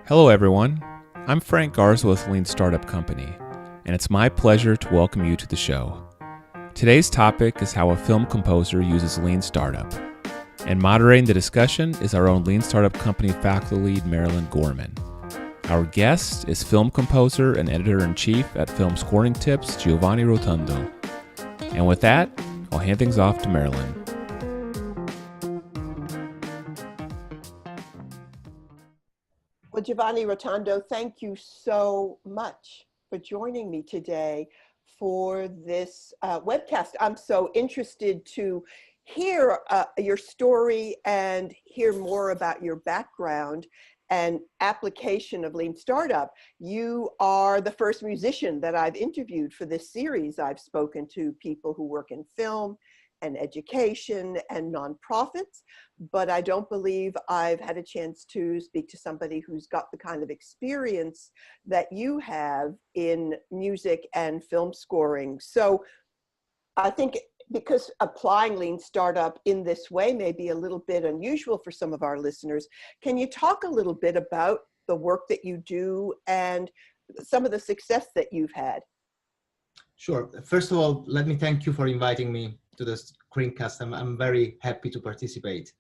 Hello everyone, I'm Frank Garza with Lean Startup Company, and it's my pleasure to welcome you to the show. Today's topic is how a film composer uses Lean Startup, and moderating the discussion is our own Lean Startup Company faculty lead, Marilyn Gorman. Our guest is film composer and editor-in-chief at Film Scoring Tips, Giovanni Rotondo. And with that, I'll hand things off to Marilyn. Well, Giovanni Rotondo, thank you so much for joining me today for this webcast. I'm so interested to hear your story and hear more about your background and application of Lean Startup. You are the first musician that I've interviewed for this series. I've spoken to people who work in film and education and nonprofits, but I don't believe I've had a chance to speak to somebody who's got the kind of experience that you have in music and film scoring. So I think because applying Lean Startup in this way may be a little bit unusual for some of our listeners, can you talk a little bit about the work that you do and some of the success that you've had? Sure. First of all, let me thank you for inviting me to this screencast. I'm very happy to participate.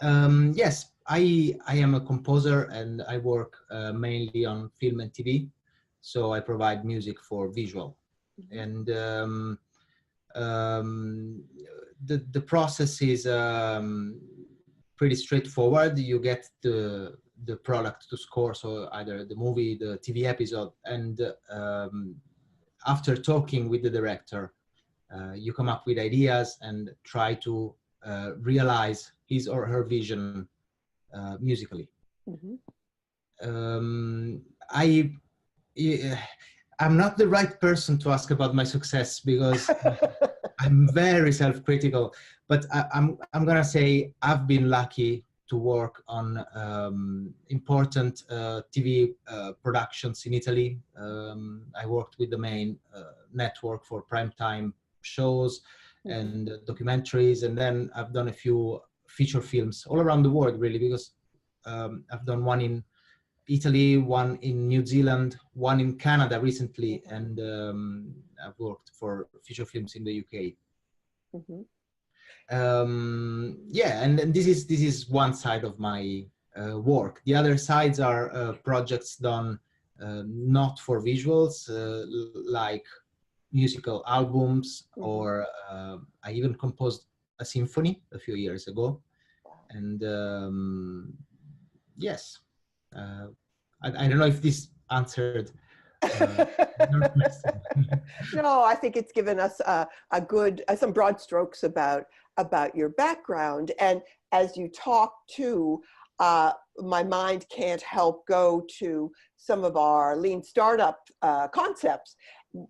Yes, I am a composer and I work mainly on film and TV. So I provide music for visual. And the process is pretty straightforward. You get the product to score, so either the movie, the TV episode, and after talking with the director, you come up with ideas and try to realize his or her vision musically. I'm not the right person to ask about my success because I'm very self-critical, but I'm gonna say I've been lucky to work on important TV productions in Italy. I worked with the main network for primetime shows and documentaries, and then I've done a few feature films all around the world, really, because I've done one in Italy, one in New Zealand, one in Canada recently, and I've worked for feature films in the UK. Yeah, and this is one side of my work. The other sides are projects done not for visuals, like musical albums, or I even composed a symphony a few years ago. And yes, I don't know if this answered your question. No, I think it's given us a good, some broad strokes about your background. And as you talk to, my mind can't help go to some of our Lean Startup concepts.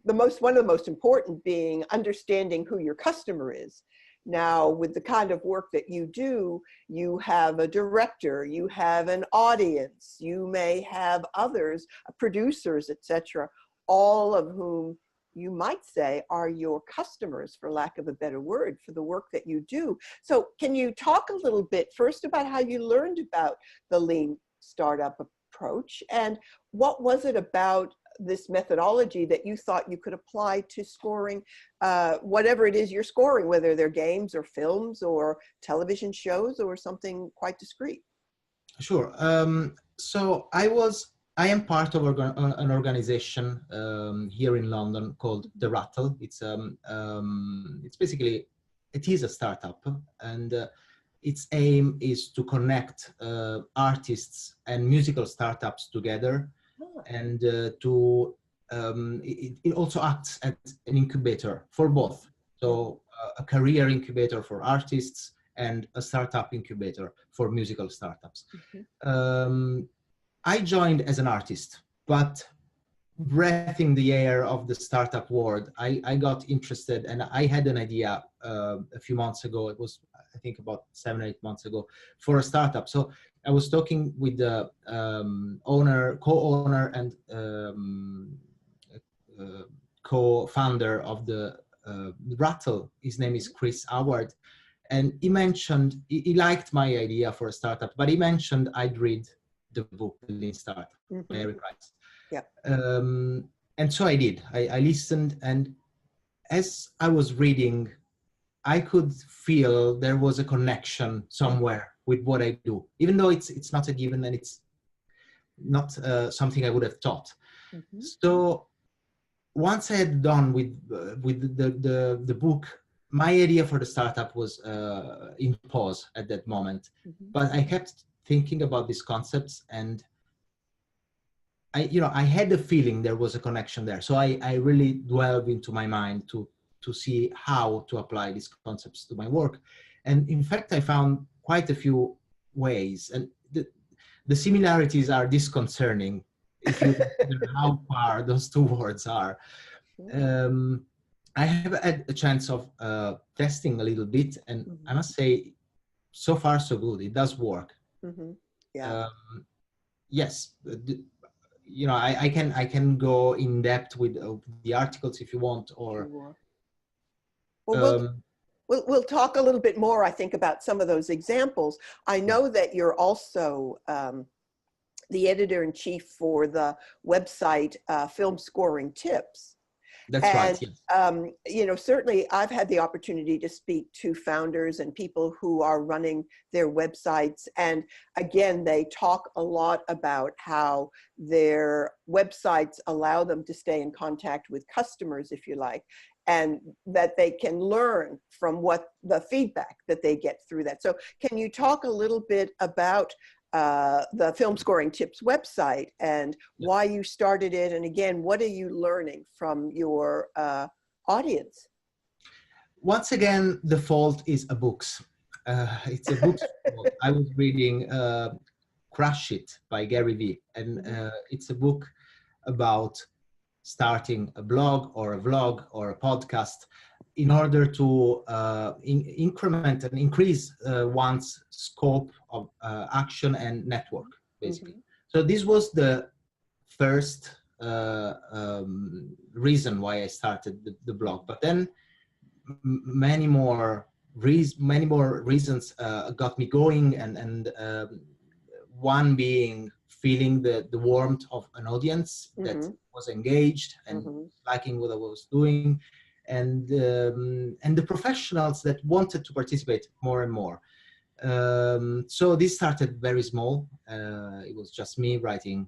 One of the most important being understanding who your customer is. Now, with the kind of work that you do, you have a director, you have an audience, you may have others, producers, etc., all of whom you might say are your customers, for lack of a better word, for the work that you do. So can you talk a little bit first about how you learned about the Lean Startup approach, and what was it about this methodology that you thought you could apply to scoring whatever it is you're scoring, whether they're games or films or television shows or something quite discrete? Sure. So I am part of an organization here in London called the Rattle. It's basically, it is a startup, and its aim is to connect artists and musical startups together. And it also acts as an incubator for both. So a career incubator for artists and a startup incubator for musical startups. I joined as an artist, but breathing the air of the startup world, I got interested, and I had an idea a few months ago. It was, I think, about 7 or 8 months ago, for a startup. So I was talking with the co-owner and co-founder of the Rattle. His name is Chris Howard. And he mentioned, he liked my idea for a startup, but he mentioned I'd read the book, The Lean Startup, by Eric Rice. Yeah. And so I did. I listened, and as I was reading, I could feel there was a connection somewhere with what I do, even though it's not a given and it's not something I would have thought. So once I had done with the book, my idea for the startup was in pause at that moment. But I kept thinking about these concepts, and I had the feeling there was a connection there. So I really delved into my mind to see how to apply these concepts to my work. And in fact, I found quite a few ways, and the similarities are disconcerting if you consider how far those two words are. I have had a chance of testing a little bit, and I must say, so far so good. It does work. Yeah. Yes, I can go in depth with the articles if you want, or. Sure. Well, we'll talk a little bit more, I think, about some of those examples. I know that you're also the editor-in-chief for the website Film Scoring Tips. That's right. Yes. Certainly I've had the opportunity to speak to founders and people who are running their websites. And again, they talk a lot about how their websites allow them to stay in contact with customers, if you like, and that they can learn from what the feedback that they get through that. So can you talk a little bit about the Film Scoring Tips website and why you started it, and again, what are you learning from your audience? Once again, the fault is a books. It's a books. I was reading Crush It by Gary Vee, and it's a book about starting a blog or a vlog or a podcast in order to increment and increase one's scope of action and network, basically. So this was the first reason why I started the blog. But then many more reasons got me going, and one being feeling the warmth of an audience that was engaged and liking what I was doing, and the professionals that wanted to participate more and more. So this started very small. It was just me writing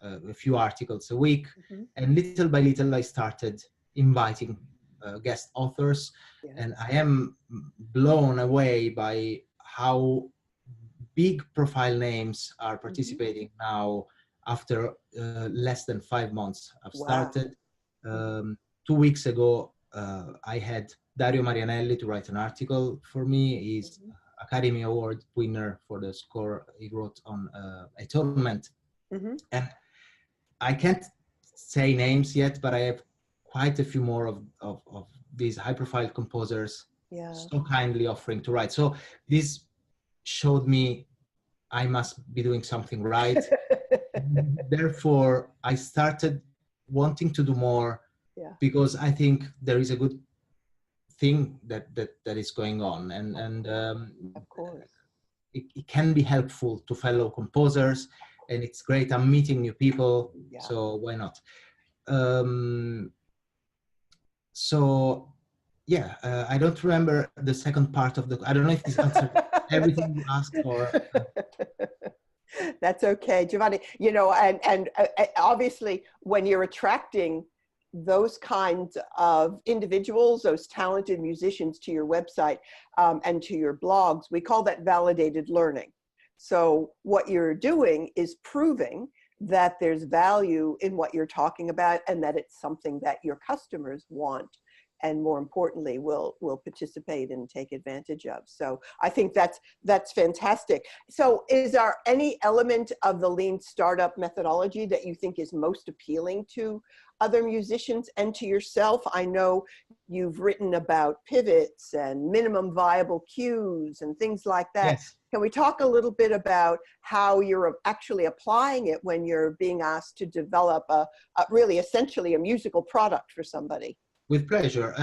a few articles a week, and little by little I started inviting guest authors, and I am blown away by how big profile names are participating now after less than 5 months. I've started 2 weeks ago. I had Dario Marianelli to write an article for me. He's Academy Award winner for the score he wrote on Atonement. And I can't say names yet, but I have quite a few more of these high-profile composers so kindly offering to write. So this showed me I must be doing something right. Therefore, I started wanting to do more because I think there is a good thing that is going on, and of course it can be helpful to fellow composers, and it's great. I'm meeting new people, so why not? I don't remember the second part of the. I don't know if this answered everything you asked for. That's okay, Giovanni. And obviously, when you're attracting those kinds of individuals, those talented musicians to your website and to your blogs, we call that validated learning. So what you're doing is proving that there's value in what you're talking about, and that it's something that your customers want, and more importantly, will participate and take advantage of. So I think that's fantastic. So is there any element of the Lean Startup methodology that you think is most appealing to other musicians and to yourself? I know you've written about pivots and minimum viable cues and things like that. Yes. Can we talk a little bit about how you're actually applying it when you're being asked to develop a really essentially a musical product for somebody? With pleasure.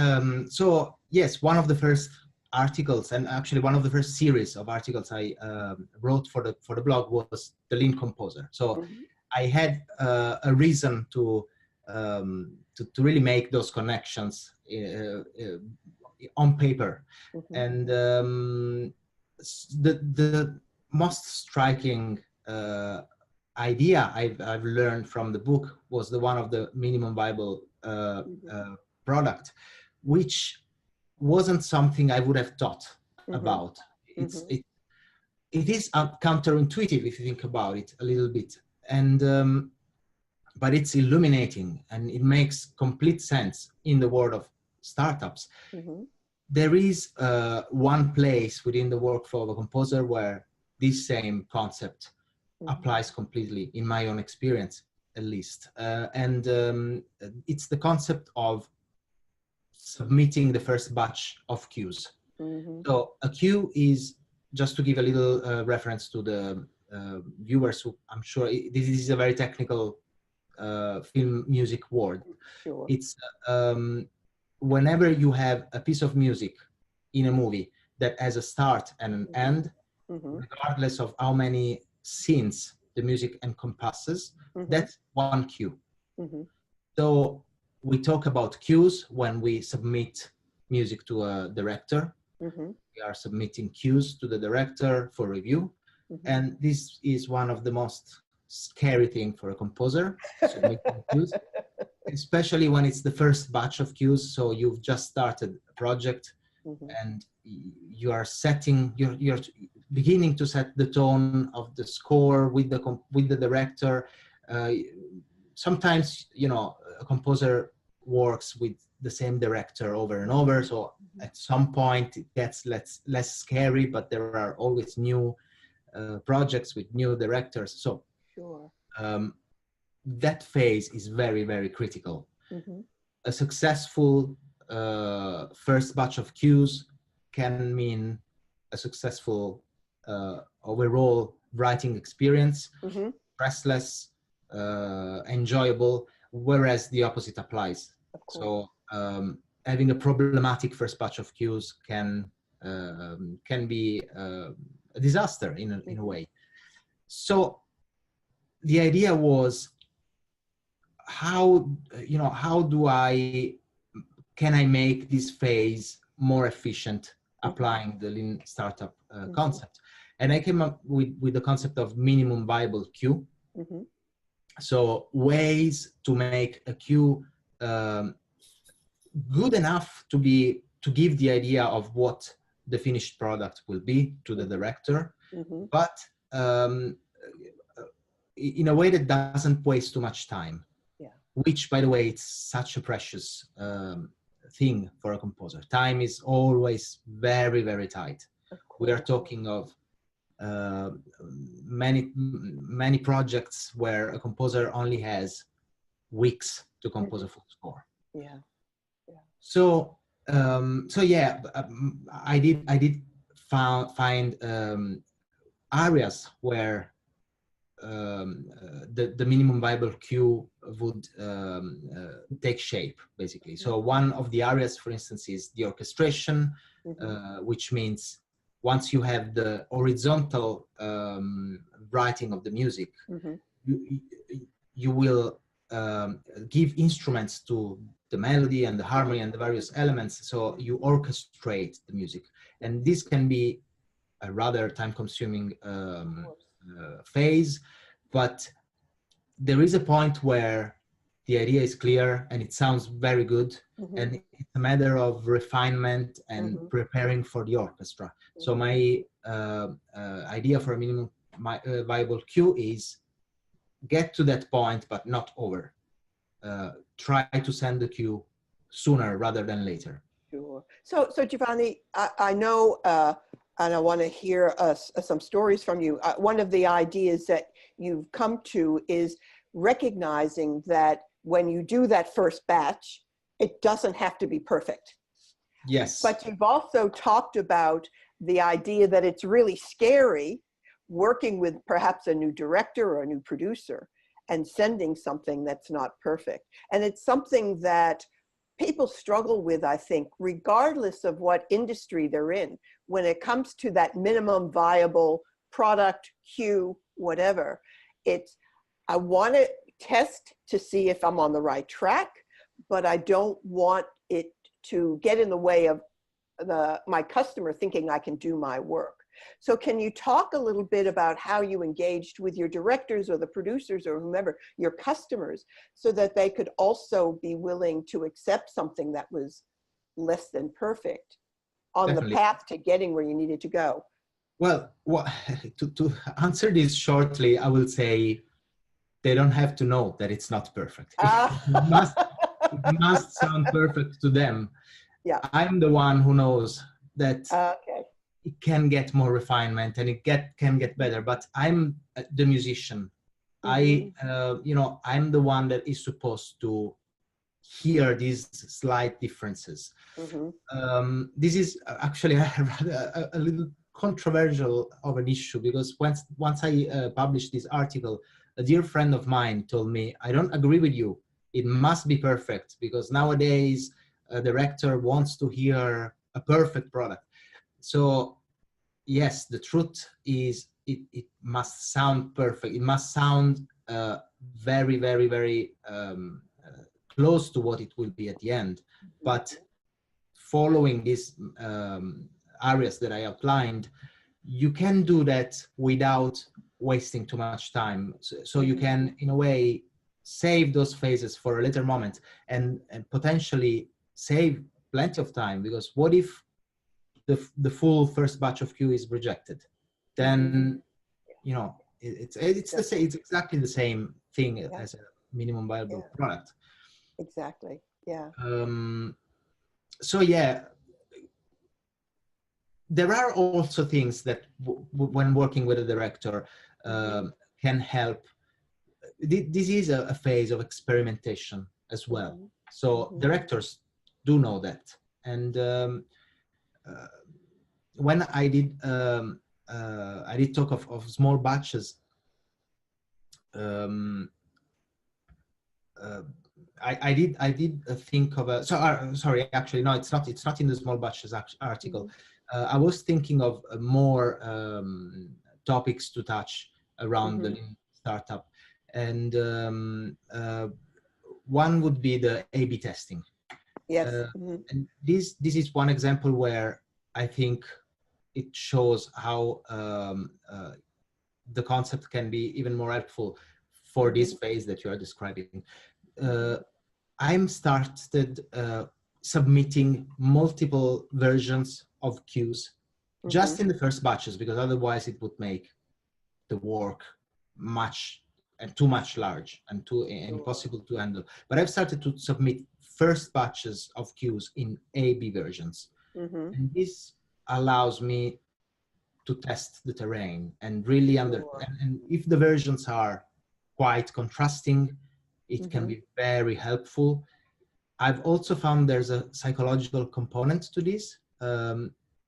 So yes, one of the first articles, and actually one of the first series of articles I wrote for the blog was the Lean Composer. So Mhm. I had a reason to really make those connections on paper. Mhm. And the most striking idea I've learned from the book was the one of the minimum viable product, which wasn't something I would have thought Mhm. about. Mhm. It is counterintuitive if you think about it a little bit, and but it's illuminating and it makes complete sense in the world of startups. Mhm. There is one place within the workflow of a composer where this same concept applies completely, in my own experience at least, and it's the concept of submitting the first batch of cues. Mhm. So a cue is, just to give a little reference to the viewers who I'm sure this is a very technical film music word. Sure. It's whenever you have a piece of music in a movie that has a start and an end, Mhm. regardless of how many scenes the music encompasses, Mhm. that's one cue. Mhm. So we talk about cues when we submit music to a director. Mhm. We are submitting cues to the director for review. Mhm. And this is one of the most scary thing for a composer, submitting cues, especially when it's the first batch of cues. So you've just started a project Mhm. and you are setting, you're beginning to set the tone of the score with the director. Sometimes, you know, a composer works with the same director over and over. So at some point it gets less scary, but there are always new projects with new directors. So Sure. that phase is very, very critical. Mhm. A successful first batch of cues can mean a successful overall writing experience, Mhm. restless, enjoyable, whereas the opposite applies. Of course. So having a problematic first batch of cues can be a disaster in a way. So the idea was, how can I make this phase more efficient applying the lean startup concept? And I came up with the concept of minimum viable queue. Mhm. So ways to make a queue good enough to give the idea of what the finished product will be to the director, Mhm. but in a way that doesn't waste too much time. Yeah. Which, by the way, it's such a precious thing for a composer. Time is always very, very tight. Of We are course. talking of many projects where a composer only has weeks to compose a full score. Yeah. Yeah. So yeah, I did find areas where the minimum viable queue would take shape, basically. So one of the areas, for instance, is the orchestration, which means once you have the horizontal writing of the music, you will give instruments to the melody and the harmony and the various elements. So you orchestrate the music, and this can be a rather time-consuming phase, but there is a point where the idea is clear and it sounds very good, and it's a matter of refinement and preparing for the orchestra. So my idea for a minimum viable queue is get to that point, but not over. Try to send the cue sooner rather than later. Sure. So Giovanni, I know, and I want to hear some stories from you. One of the ideas that you've come to is recognizing that when you do that first batch, it doesn't have to be perfect. Yes. But you've also talked about the idea that it's really scary working with perhaps a new director or a new producer and sending something that's not perfect. And it's something that people struggle with, I think, regardless of what industry they're in, when it comes to that minimum viable product, queue, whatever. I want to test to see if I'm on the right track, but I don't want it to get in the way of my customer thinking I can do my work. So can you talk a little bit about how you engaged with your directors or the producers or whomever, your customers, so that they could also be willing to accept something that was less than perfect on Definitely. the path to getting where you needed to go? Well, to answer this shortly, I will say they don't have to know that it's not perfect. It must sound perfect to them. Yeah. I'm the one who knows that Okay. it can get more refinement and can get better, but I'm the musician. Mm-hmm. I'm the one that is supposed to hear these slight differences. Mm-hmm. This is actually a little controversial of an issue, because once I published this article, a dear friend of mine told me, I don't agree with you. It must be perfect, because nowadays a director wants to hear a perfect product. So yes, the truth is it must sound perfect. It must sound very, very, very close to what it will be at the end. But following these areas that I outlined, you can do that without wasting too much time. So you can, in a way, save those phases for a later moment and potentially save plenty of time, because what if the full first batch of queue is rejected? Then it's the same. It's exactly the same thing as a minimum viable product. Exactly. Yeah. So yeah, there are also things that when working with a director can help. This is a phase of experimentation as well. So directors do know that. And when I did talk of small batches, I did think of a, sorry, actually, no, it's not in the small batches article. I was thinking of more topics to touch around the startup. And one would be the A/B testing. Yes. And this is one example where I think it shows how the concept can be even more helpful for this phase that you are describing. I'm started submitting multiple versions of queues just in the first batches, because otherwise it would make the work too much large and too impossible to handle. But I've started to submit first batches of queues in A/B versions. And this allows me to test the terrain and really and if the versions are quite contrasting, it can be very helpful. I've also found there's a psychological component to this,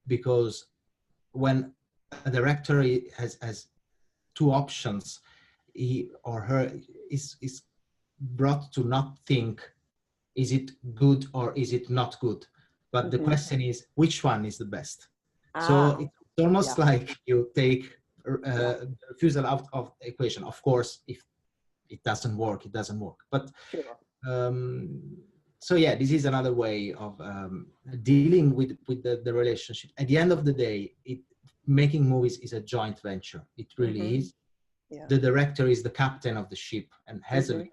because when a director has two options, he or her is brought to not think, is it good or is it not good? But the question is, which one is the best? So it's almost like you take refusal out of the equation. Of course, if it doesn't work, it doesn't work. But so yeah, this is another way of dealing with the relationship. At the end of the day, making movies is a joint venture. It really is. Yeah. The director is the captain of the ship and has a vision,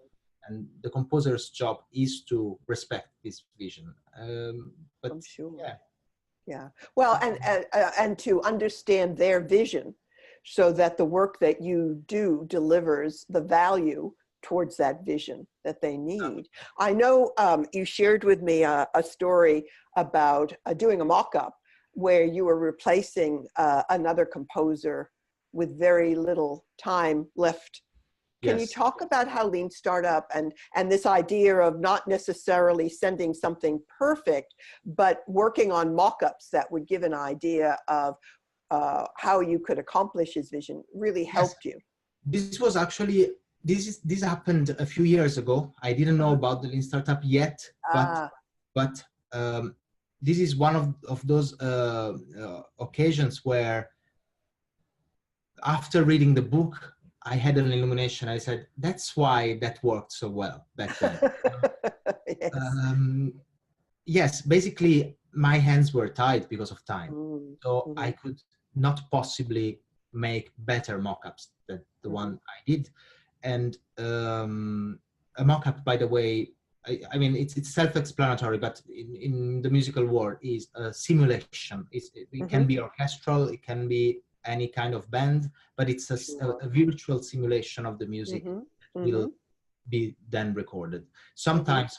and the composer's job is to respect this vision. But I'm sure. Yeah. Well, and to understand their vision, so that the work that you do delivers the value towards that vision that they need. I know you shared with me a story about doing a mock-up where you were replacing another composer with very little time left. Can you talk about how Lean Startup and this idea of not necessarily sending something perfect, but working on mock-ups that would give an idea of how you could accomplish his vision really helped you? This was actually, this happened a few years ago. I didn't know about the Lean Startup yet, but But this is one of those occasions where, after reading the book, I had an illumination. I said, that's why that worked so well back then. Yes. Yes, basically my hands were tied because of time. So Mm-hmm. I could not possibly make better mock-ups than the one I did. And a mock-up, by the way, I mean, it's self-explanatory, but in the musical world is a simulation. It can be orchestral, it can be any kind of band, but it's a virtual simulation of the music will be then recorded. Sometimes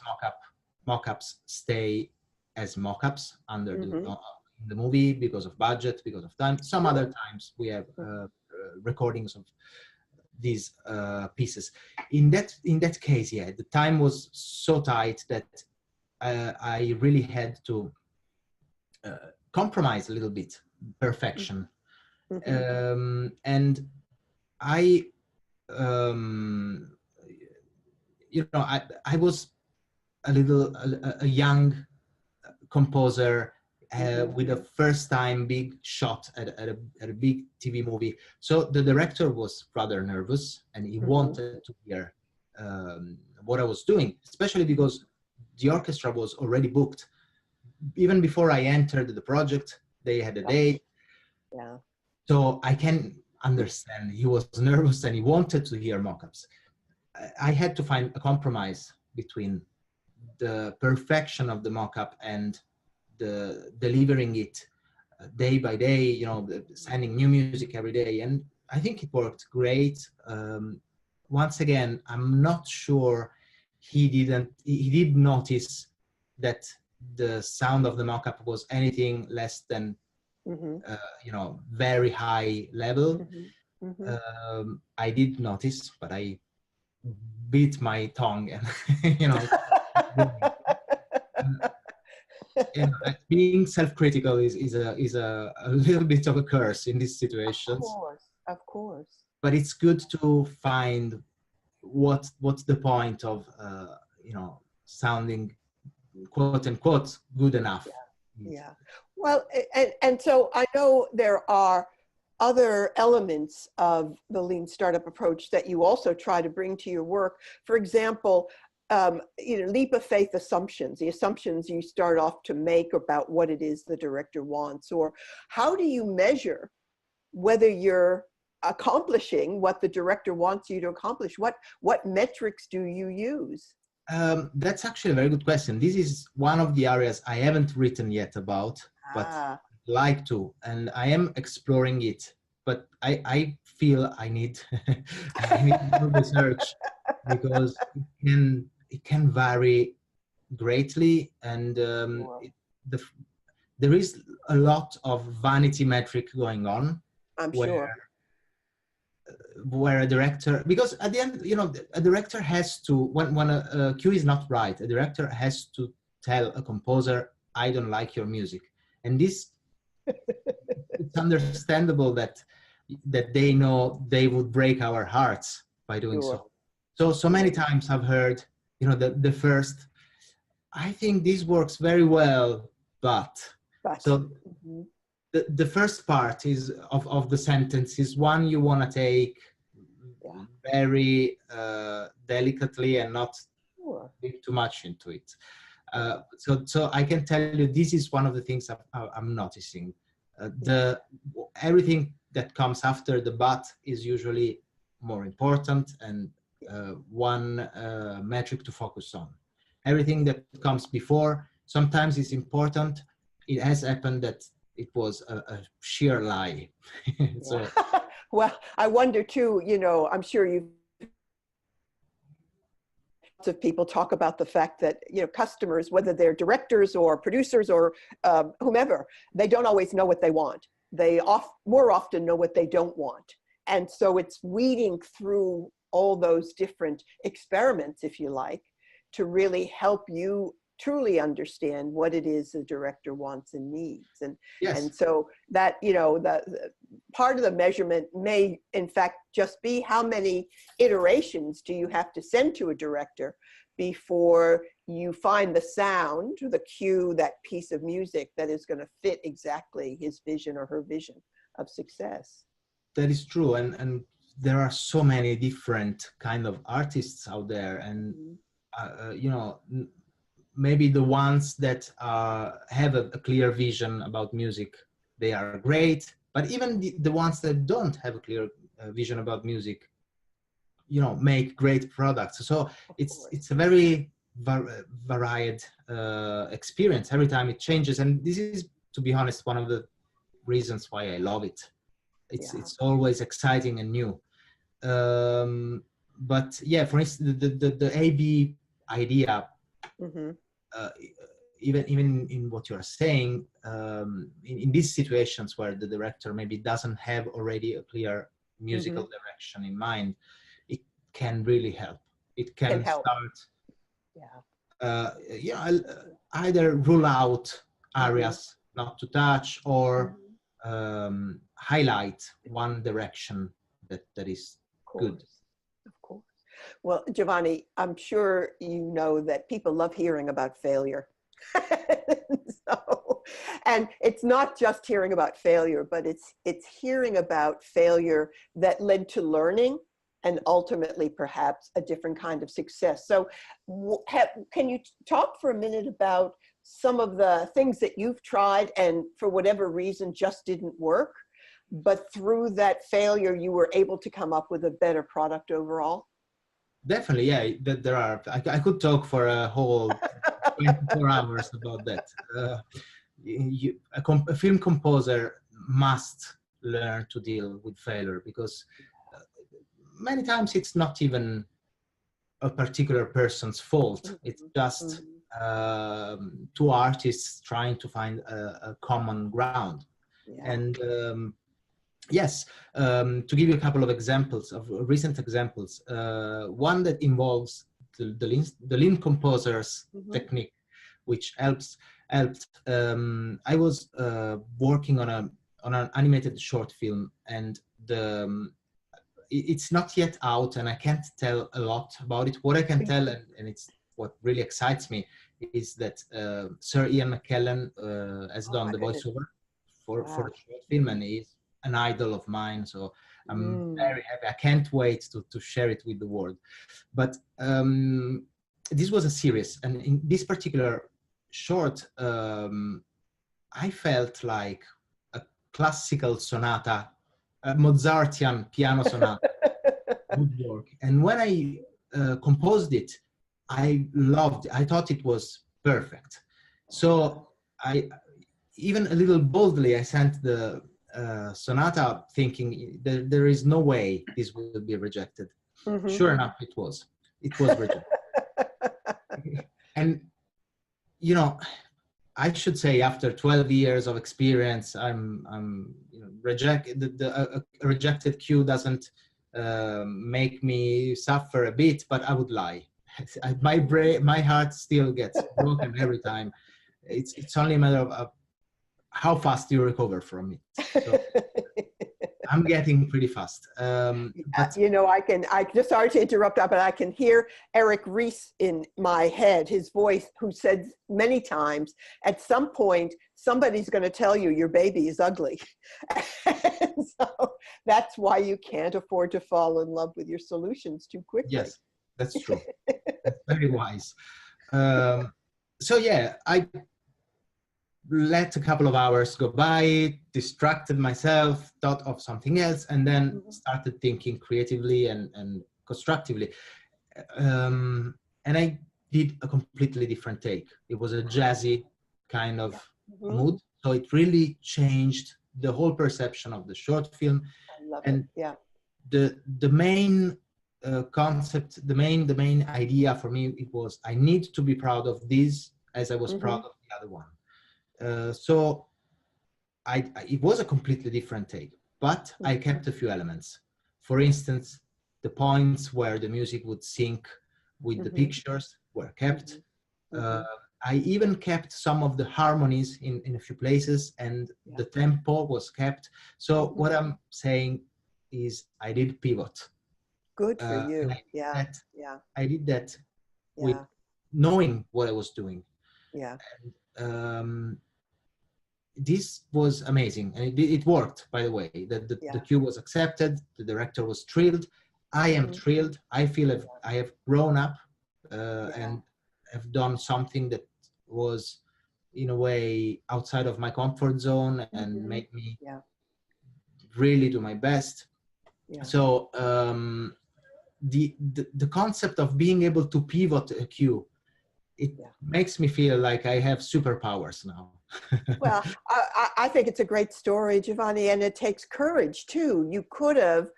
mock-ups stay as mock-ups under the movie because of budget, because of time. Some other times we have recordings of these pieces. In that case, yeah, the time was so tight that I really had to compromise a little bit perfection. And I I was a young composer with a first time big shot at a big TV movie. So the director was rather nervous, and he wanted to hear what I was doing, especially because the orchestra was already booked. Even before I entered the project, they had a date. Yeah. So I can understand he was nervous and he wanted to hear mock-ups. I had to find a compromise between the perfection of the mock-up and the delivering it day by day, sending new music every day. And I think it worked great. Once again, I'm not sure he did notice that the sound of the mock-up was anything less than very high level. I did notice, but I bit my tongue and being self-critical is a little bit of a curse in these situations. Of course. But it's good to find what's the point of sounding quote unquote good enough. Yeah. Well, and so I know there are other elements of the lean startup approach that you also try to bring to your work. For example, leap of faith assumptions, the assumptions you start off to make about what it is the director wants, or how do you measure whether you're accomplishing what the director wants you to accomplish? What metrics do you use? That's actually a very good question. This is one of the areas I haven't written yet about, but I'd like to, and I am exploring it. But I feel I need more research because it can vary greatly, and there is a lot of vanity metric going on. I'm sure. Where a director, because at the end, a director has to, when a cue is not right, a director has to tell a composer, I don't like your music. And this, it's understandable that they know they would break our hearts by doing so many times I've heard, the first, I think this works very well, but. So the first part is of the sentence is one you want to take very delicately and not dig too much into it. So I can tell you this is one of the things I'm noticing. Everything that comes after the but is usually more important and one metric to focus on. Everything that comes before sometimes is important. It has happened that it was a sheer lie. So, well, I wonder too, I'm sure lots of people talk about the fact that, customers, whether they're directors or producers or whomever, they don't always know what they want. They more often know what they don't want. And so it's weeding through all those different experiments, if you like, to really help you truly understand what it is the director wants and needs. And so that, the part of the measurement may in fact just be how many iterations do you have to send to a director before you find the sound, the cue, that piece of music that is going to fit exactly his vision or her vision of success. That is true, and there are so many different kind of artists out there, and you know, maybe the ones that have a clear vision about music, they are great, but even the ones that don't have a clear vision about music, you know, make great products. So it's a very varied experience. Every time it changes, and this is, to be honest, one of the reasons why I love it. It's always exciting and new. But yeah, for instance, the A/B idea, even in what you are saying, in these situations where the director maybe doesn't have already a clear musical direction in mind, it can really help. It can start, either rule out areas not to touch, or highlight one direction that is good. Of course. Well, Giovanni, I'm sure you know that people love hearing about failure. And it's not just hearing about failure, but it's hearing about failure that led to learning and ultimately perhaps a different kind of success. So can you talk for a minute about some of the things that you've tried and for whatever reason just didn't work, but through that failure you were able to come up with a better product overall? Definitely, yeah. There are. I could talk for a whole 24 hours about that. A film composer must learn to deal with failure, because many times it's not even a particular person's fault. It's just two artists trying to find a common ground. And yes, to give you a couple of examples, of recent examples, one that involves the lean composer's technique, which helped. I was working on an animated short film, and it's not yet out, and I can't tell a lot about it. What I can tell, and it's what really excites me, is that Sir Ian McKellen has done the voiceover for the short film, and he's an idol of mine. So I'm very happy. I can't wait to share it with the world. But this was a series, and in this particular short, I felt like a classical sonata, a Mozartian piano sonata would work. And when I composed it, I thought it was perfect. So I, even a little boldly, I sent the sonata thinking there is no way this will be rejected. Sure enough, it was rejected. And you know, I should say after 12 years of experience, I'm a rejected cue doesn't make me suffer a bit, but I would lie. My heart still gets broken every time. It's only a matter of how fast you recover from it. So I'm getting pretty fast. But you know, I just, sorry to interrupt, but I can hear Eric Ries in my head, his voice, who said many times, at some point, somebody's going to tell you your baby is ugly. And so that's why you can't afford to fall in love with your solutions too quickly. Yes, that's true. That's very wise. So yeah, I let a couple of hours go by, distracted myself, thought of something else, and then started thinking creatively and constructively. And I did a completely different take. It was a jazzy kind of mood. So it really changed the whole perception of the short film. I love and it. Yeah. The main concept, the main idea for me, it was I need to be proud of this as I was proud of the other one. So it was a completely different take, but I kept a few elements. For instance, the points where the music would sync with the pictures were kept. I even kept some of the harmonies in a few places, and the tempo was kept. So what I'm saying is I did pivot. Good for you. I did that with knowing what I was doing. Yeah. Um, this was amazing, and it worked, by the way. The cue was accepted, the director was thrilled, I am thrilled. I feel I have grown up and have done something that was in a way outside of my comfort zone and made me really do my best. So the concept of being able to pivot a cue, it makes me feel like I have superpowers now. Well, I think it's a great story, Giovanni, and it takes courage too. You could have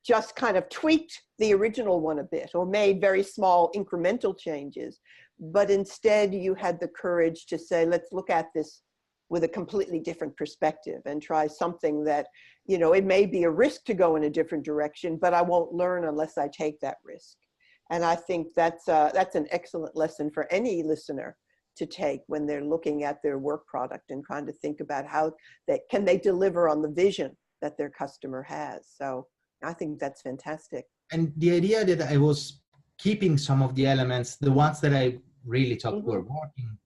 just kind of tweaked the original one a bit or made very small incremental changes, but instead you had the courage to say, let's look at this with a completely different perspective and try something that, you know, it may be a risk to go in a different direction, but I won't learn unless I take that risk. And I think that's an excellent lesson for any listener to take when they're looking at their work product and trying to think about how they can deliver on the vision that their customer has. So I think that's fantastic. And the idea that I was keeping some of the elements, the ones that I really thought were working,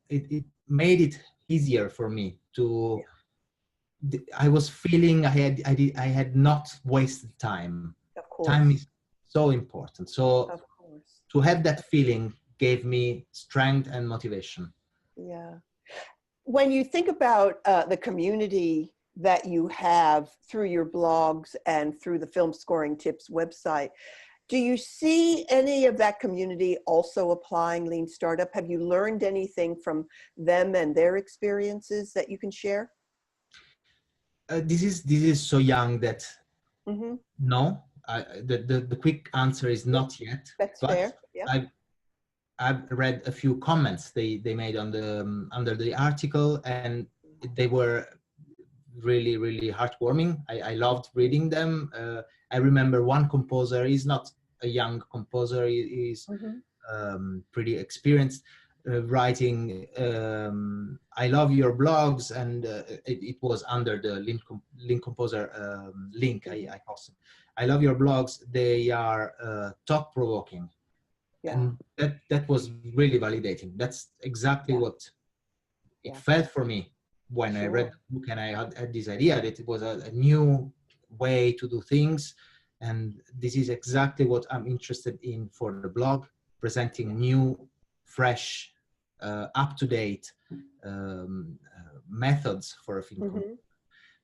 it made it easier for me to. I was feeling I had not wasted time. Of course. Time is so important. So of course, to have that feeling gave me strength and motivation. Yeah. When you think about the community that you have through your blogs and through the Film Scoring Tips website, do you see any of that community also applying Lean Startup? Have you learned anything from them and their experiences that you can share? This is so young that no. The quick answer is not yet. That's fair. Yeah. I've read a few comments they made on the under the article, and they were really heartwarming. I loved reading them. I remember one composer. He's not a young composer. He's pretty experienced. Writing I love your blogs, and it was under the link composer link I posted. I love your blogs. They are thought-provoking. And that was really validating. That's exactly what it felt for me when I read the book, and I had this idea that it was a new way to do things. And this is exactly what I'm interested in for the blog, presenting new, fresh, up-to-date methods for a film.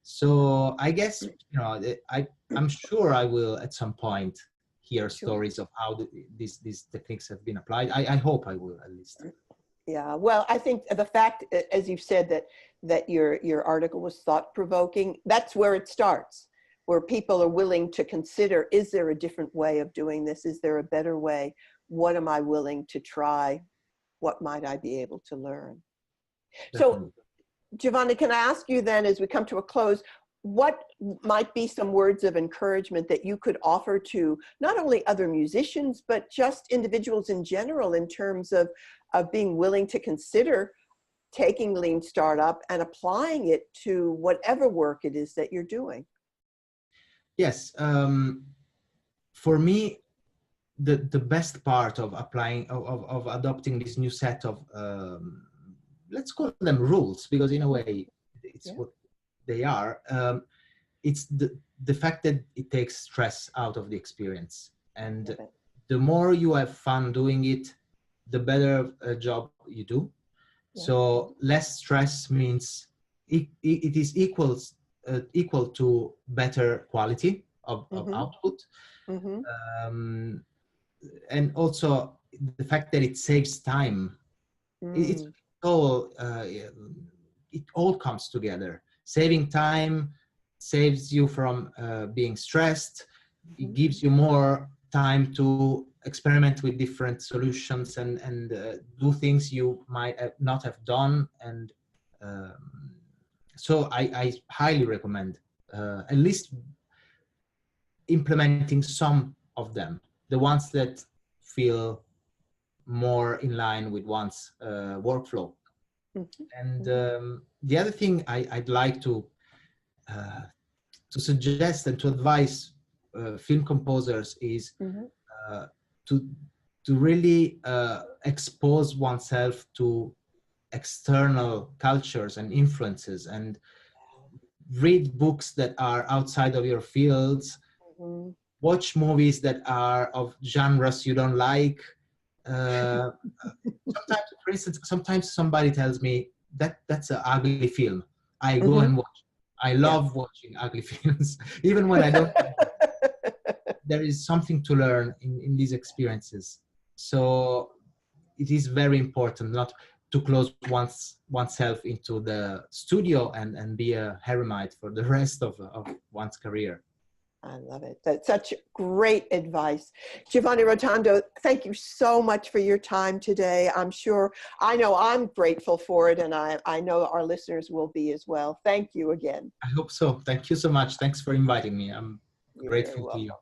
So I guess, you know, I'm sure I will at some point hear stories of how these techniques have been applied. I hope I will, at least. Yeah, well, I think the fact, as you've said, that your article was thought-provoking, that's where it starts, where people are willing to consider, is there a different way of doing this? Is there a better way? What am I willing to try? What might I be able to learn? Definitely. So, Giovanni, can I ask you then, as we come to a close, what might be some words of encouragement that you could offer to not only other musicians, but just individuals in general in terms of being willing to consider taking Lean Startup and applying it to whatever work it is that you're doing? Yes. For me, the best part of applying, of adopting this new set of, let's call them rules, because in a way it's what they are. It's the fact that it takes stress out of the experience, and the more you have fun doing it, the better a job you do. So less stress means it is equal to better quality of output. And also the fact that it saves time. It's all it all comes together. Saving time saves you from being stressed. It gives you more time to experiment with different solutions and do things you might not have done. And so I highly recommend at least implementing some of them, the ones that feel more in line with one's workflow. And the other thing I'd like to suggest and to advise film composers is to to really expose oneself to external cultures and influences, and read books that are outside of your fields, Mm-hmm. watch movies that are of genres you don't like. Sometimes, for instance, sometimes somebody tells me that that's an ugly film. I go Mm-hmm. and watch. I love watching ugly films, even when I don't. There is something to learn in these experiences. So it is very important not to close oneself into the studio and be a hermit for the rest of one's career. I love it. That's such great advice. Giovanni Rotondo, thank you so much for your time today. I know I'm grateful for it, and I know our listeners will be as well. Thank you again. I hope so. Thank you so much. Thanks for inviting me. I'm You're very grateful to welcome. you.